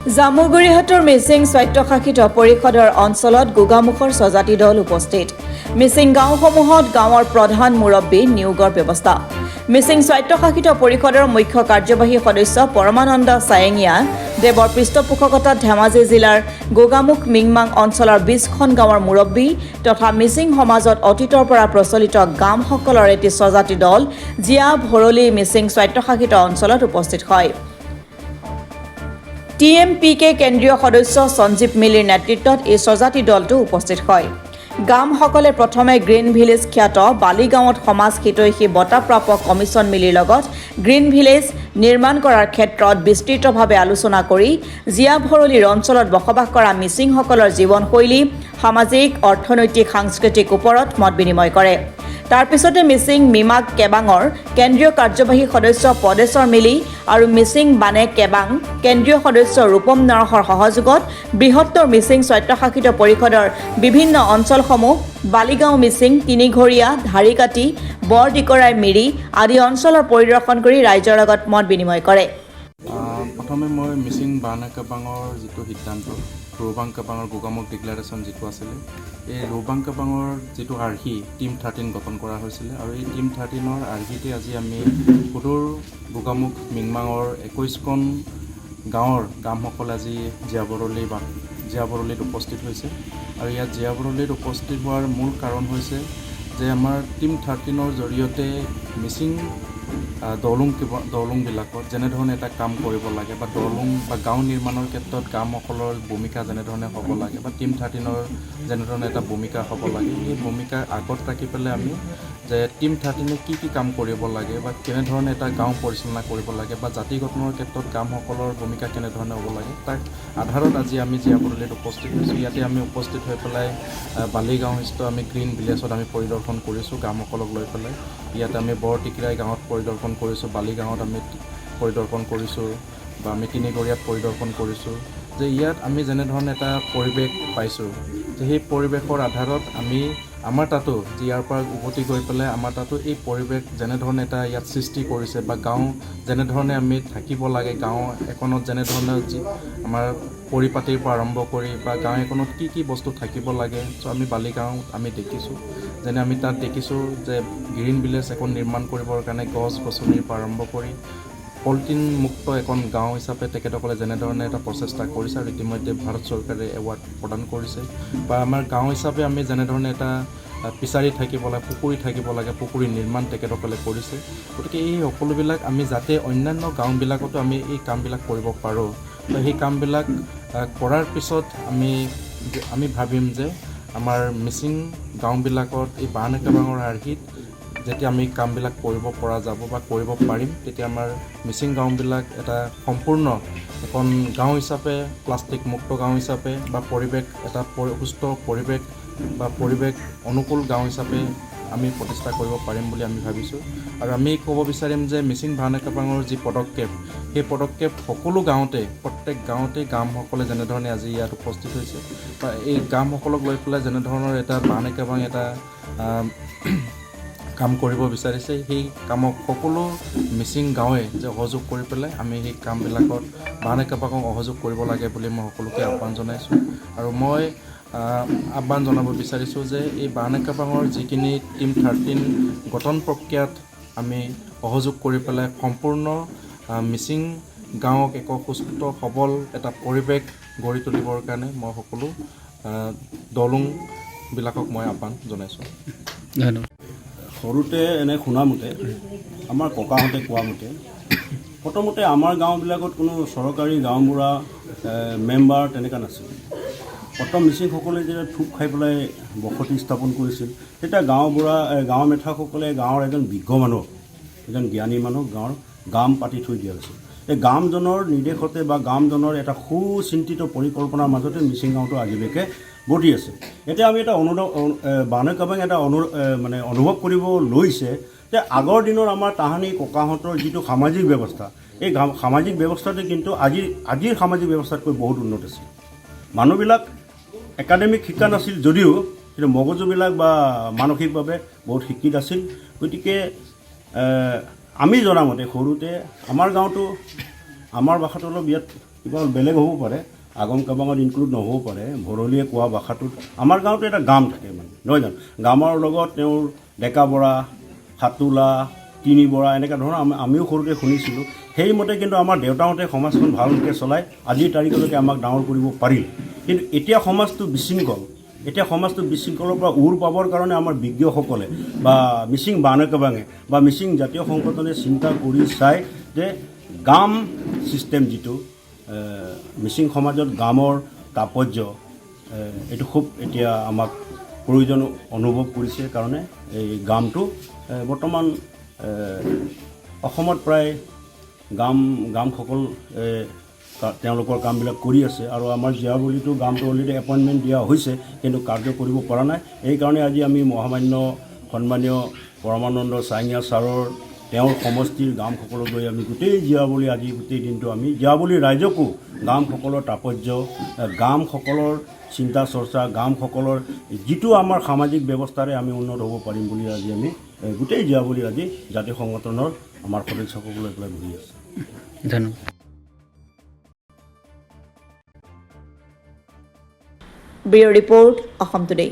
জামুগুৰিহাটৰ মিচিং স্বায়ত্তশাসিত পৰিষদৰ অঞ্চলত গোগামুখৰ স্বজাতি দল উপস্থিত। মিচিং গাঁওসমূহত গাঁৱৰ প্ৰধান মুৰব্বী নিয়োগৰ ব্যৱস্থা। মিচিং স্বায়ত্তশাসিত পৰিষদৰ মুখ্য কাৰ্যবাহী সদস্য পৰমানন্দ চায়েঙিয়া দেৱৰ পৃষ্ঠপোষকতাত ধেমাজি জিলাৰ গোগামুখ মিংমাং অঞ্চলৰ 20খন গাঁৱৰ মুৰব্বী তথা মিচিং সমাজত অতীতৰ পৰা প্ৰচলিত গামসকলৰ এটি স্বজাতি দল জিয়া ভৰলী মিচিং স্বায়ত্তশাসিত অঞ্চলত উপস্থিত হয়। TMPK কেন্দ্ৰীয় সদস্য সঞ্জীৱ মিলিৰ নেতৃত্বত এই স্বজাতি দলটো উপস্থিত হয়। গামসকলে প্ৰথমে গ্ৰীণ ভিলেজ খ্যাত বালিগাঁৱত সমাজ হিতৈষী বঁটাপ্ৰাপক কমিছন মিলিৰ লগত গ্ৰীণ ভিলেজ নিৰ্মাণ কৰাৰ ক্ষেত্ৰত বিস্তৃতভাৱে আলোচনা কৰি জিয়া ভৰলীৰ অঞ্চলত বসবাস কৰা মিচিংসকলৰ জীৱনশৈলী, সামাজিক, অৰ্থনৈতিক, সাংস্কৃতিক ওপৰত মত বিনিময় কৰে। তাৰ পিছতে মিচিং মিমাগ কেবাঙৰ কেন্দ্ৰীয় কাৰ্যবাহী সদস্য পদেশ্বৰ মিলি আৰু মিচিং বানে কেবাং কেন্দ্ৰীয় সদস্য ৰূপম নৰহৰ সহযোগত বৃহত্তৰ মিচিং স্বায়ত্তশাসিত পৰিষদৰ বিভিন্ন অঞ্চলসমূহ বালিগাঁও মিচিং, তিনিঘৰীয়া, ধাৰিকাটি, বৰদিকৰাই মিৰি আদি অঞ্চলৰ পৰিদৰ্শন কৰি ৰাইজৰ লগত মত বিনিময় কৰে। প্ৰথমে মই মিচিং বানে কেবাঙৰ যিটো সিদ্ধান্ত ৰৌবাং কেবাঙৰ গোগামুখ ডিক্লাৰেশ্যন যিটো আছিলে, এই ৰৌবাং কেবাঙৰ যিটো আৰ্হি টিম 13 গঠন কৰা হৈছিলে আৰু এই টিম 13ৰ আৰ্হিতে আজি আমি সুদূৰ গোগামুখ মিংমাঙৰ 21খন গাঁৱৰ গামসকলে আজি জিয়া ভৰলীত উপস্থিত হৈছে। আৰু ইয়াত জিয়া ভৰলীত উপস্থিত হোৱাৰ মূল কাৰণ হৈছে যে আমাৰ টিম 13ৰ জৰিয়তে মিচিং দলংবিলাকত যেনেধৰণে এটা কাম কৰিব লাগে বা দলং বা গাঁও নিৰ্মাণৰ ক্ষেত্ৰত গামসকলৰ ভূমিকা যেনেধৰণে হ'ব লাগে বা টিম 13ৰ যেনেধৰণে এটা ভূমিকা হ'ব লাগে, সেই ভূমিকা আগত ৰাখি পেলাই আমি যে টিম 13এ কি কাম কৰিব লাগে বা কেনেধৰণে এটা গাঁও পৰিচালনা কৰিব লাগে বা জাতি গঠনৰ ক্ষেত্ৰত গামসকলৰ ভূমিকা কেনেধৰণে হ'ব লাগে, তাৰ আধাৰত আজি আমি জিয়া ভৰলীত উপস্থিত হৈছোঁ। ইয়াতে আমি উপস্থিত হৈ পেলাই বালিগাঁওস্থ আমি গ্ৰীণ ভিলেজত আমি পৰিদৰ্শন কৰিছোঁ গামসকলক লৈ পেলাই। ইয়াতে আমি বৰটিকৰাই গাঁৱত পৰিদৰ্শন কৰিছোঁ, বালিগাঁৱত আমি পৰিদৰ্শন কৰিছোঁ বা আমি তিনিঘৰীয়াত পৰিদৰ্শন কৰিছোঁ। যে ইয়াত আমি যেনেধৰণে এটা পৰিৱেশ পাইছোঁ যে সেই পৰিৱেশৰ আধাৰত আমি আমাৰ তাতো যে ইয়াৰ পৰা উভতি গৈ পেলাই আমাৰ তাতো এই পৰিৱেশ যেনেধৰণে এটা ইয়াত সৃষ্টি কৰিছে বা গাঁও যেনেধৰণে আমি থাকিব লাগে, গাঁও এখনত যেনেধৰণে আমাৰ পৰিপাতিৰ পৰা আৰম্ভ কৰি বা গাঁও এখনত কি বস্তু থাকিব লাগে, চ' আমি বালিগাঁও আমি দেখিছোঁ। যেনে আমি তাত দেখিছোঁ যে গ্ৰীণ ভিলেজ এখন নিৰ্মাণ কৰিবৰ কাৰণে গছ গছনিৰ পৰা আৰম্ভ কৰি পলিথিন মুক্ত এখন গাঁও হিচাপে তেখেতসকলে যেনেধৰণে এটা প্ৰচেষ্টা কৰিছে আৰু ইতিমধ্যে ভাৰত চৰকাৰে এৱাৰ্ড প্ৰদান কৰিছে বা আমাৰ গাঁও হিচাপে আমি যেনেধৰণে এটা পিছাৰি থাকিব লাগে, পুখুৰী থাকিব লাগে, পুখুৰী নিৰ্মাণ তেখেতসকলে কৰিছে। গতিকে এই সকলোবিলাক আমি যাতে অন্যান্য গাঁওবিলাকতো আমি এই কামবিলাক কৰিব পাৰোঁ, তো সেই কামবিলাক কৰাৰ পিছত আমি ভাবিম যে আমাৰ মিচিং গাঁওবিলাকত এই বানে কেবাঙৰ আৰ্হিত যেতিয়া আমি কামবিলাক কৰিব পৰা যাব বা কৰিব পাৰিম, তেতিয়া আমাৰ মিচিং গাঁওবিলাক এটা সম্পূৰ্ণ এখন গাঁও হিচাপে, প্লাষ্টিক মুক্ত গাঁও হিচাপে বা পৰিৱেশ এটা সুস্থ পৰিৱেশ বা পৰিৱেশ অনুকূল গাঁও হিচাপে আমি প্ৰতিষ্ঠা কৰিব পাৰিম বুলি আমি ভাবিছোঁ। আৰু আমি ক'ব বিচাৰিম যে মিচিং বানে কেবাঙৰ যি পদক্ষেপ, সেই পদক্ষেপ সকলো গাঁৱতে, প্ৰত্যেক গাঁৱতে গামসকলে যেনেধৰণে আজি ইয়াত উপস্থিত হৈছে বা এই গামসকলক লৈ পেলাই যেনেধৰণৰ এটা বানে কেবাং এটা কাম কৰিব বিচাৰিছে, সেই কামক সকলো মিচিং গাঁৱে যে সহযোগ কৰি পেলাই আমি সেই কামবিলাকত বানে কেবাঙক সহযোগ কৰিব লাগে বুলি মই সকলোকে আহ্বান জনাইছোঁ। আৰু মই আহ্বান জনাব বিচাৰিছোঁ যে এই বানে কেবাঙৰ যিখিনি টিম 13 গঠন প্ৰক্ৰিয়াত আমি সহযোগ কৰি পেলাই সম্পূৰ্ণ মিচিং গাঁৱক এক সুস্থ সবল এটা পৰিৱেশ গঢ়ি তুলিবৰ কাৰণে মই সকলো দলংবিলাকক মই আহ্বান জনাইছোঁ। ধন্যবাদ। সৰুতে এনে শুনামতে আমাৰ ককাহঁতে কোৱা মতে প্ৰথমতে আমাৰ গাঁওবিলাকত কোনো চৰকাৰী গাঁওবুঢ়া মেম্বাৰ তেনেকুৱা নাছিল। প্ৰথম মিচিংসকলে যেতিয়া থোপ খাই পেলাই বসতি স্থাপন কৰিছিল, তেতিয়া গাঁৱৰ মেথাসকলে গাঁৱৰ এজন বিজ্ঞ মানুহ, এজন জ্ঞানী মানুহ গাম পাতি থৈ দিয়া হৈছিল। এই গামজনৰ নিৰ্দেশতে বা গামজনৰ এটা সুচিন্তিত পৰিকল্পনাৰ মাজতে মিচিং গাঁওটো আজিলৈকে বৰ্তি আছে। এতিয়া আমি এটা বানে কেবাং এটা অনুভৱ কৰিব লৈছে যে আগৰ দিনৰ আমাৰ তাহানি ককাহঁতৰ যিটো সামাজিক ব্যৱস্থা, এই সামাজিক ব্যৱস্থাটো কিন্তু আজিৰ সামাজিক ব্যৱস্থাতকৈ বহুত উন্নত আছিল। মানুহবিলাক একাডেমিক শিক্ষা নাছিল যদিও কিন্তু মগজুবিলাক বা মানসিকভাৱে বহুত শিক্ষিত আছিল। গতিকে আমি জনামতে সৰুতে আমাৰ গাঁৱতো আমাৰ ভাষাটো অলপ ইয়াত কিবা বেলেগ হ'ব পাৰে, আগম কাবাঙত ইনক্লুড নহ'ব পাৰে। ভৰলীয়ে কোৱা ভাষাটোত আমাৰ গাঁৱতো এটা গাম থাকে মানে, নহয় জানো? গামৰ লগত তেওঁৰ ডেকা বৰা, সাতোলা, তিনি বৰা এনেকুৱা ধৰণৰ আমিও সৰুতে শুনিছিলোঁ। সেইমতে কিন্তু আমাৰ দেউতাহঁতে সমাজখন ভালকৈ চলাই আজিৰ তাৰিখলৈকে আমাক ডাঙৰ কৰিব পাৰিল। কিন্তু এতিয়া সমাজটো বিশৃংখল। এতিয়া সমাজটো বিশৃংখলৰ পৰা উৰ পাবৰ কাৰণে আমাৰ বিজ্ঞসকলে বা মিচিং বানকাবাঙে বা মিচিং জাতীয় সংগঠনে চিন্তা কৰি চাই যে গাম ছিষ্টেম যিটো মিচিং সমাজত গামৰ তাৎপৰ্য এইটো খুব এতিয়া আমাক প্ৰয়োজন অনুভৱ কৰিছে কাৰণে এই গামটো বৰ্তমান অসমত প্ৰায় গামসকল তেওঁলোকৰ কামবিলাক কৰি আছে আৰু আমাৰ জীয়াবলীটো গামটো অলৰেডি এপইণ্টমেণ্ট দিয়া হৈছে, কিন্তু কাৰ্য কৰিব পৰা নাই। এইকাৰণে আজি আমি মহামান্য সন্মানীয় পৰমানন্দ চাংয়া ছাৰৰ তেওঁৰ সমষ্টিৰ গামসকলক লৈ আমি গোটেই জীয়াবলী আজি গোটেই দিনটো আমি জীয়াবলী ৰাইজকো গামসকলৰ তাৎপৰ্য, গামসকলৰ চিন্তা চৰ্চা, গামসকলৰ যিটো আমাৰ সামাজিক ব্যৱস্থাৰে আমি উন্নত হ'ব পাৰিম বুলি আজি আমি গোটেই জীয়াবলী আজি জাতীয় সংগঠনৰ আমাৰ সদস্যসকলক লৈ বহি আছোঁ। ধন্যবাদ। Bureau report Assam today.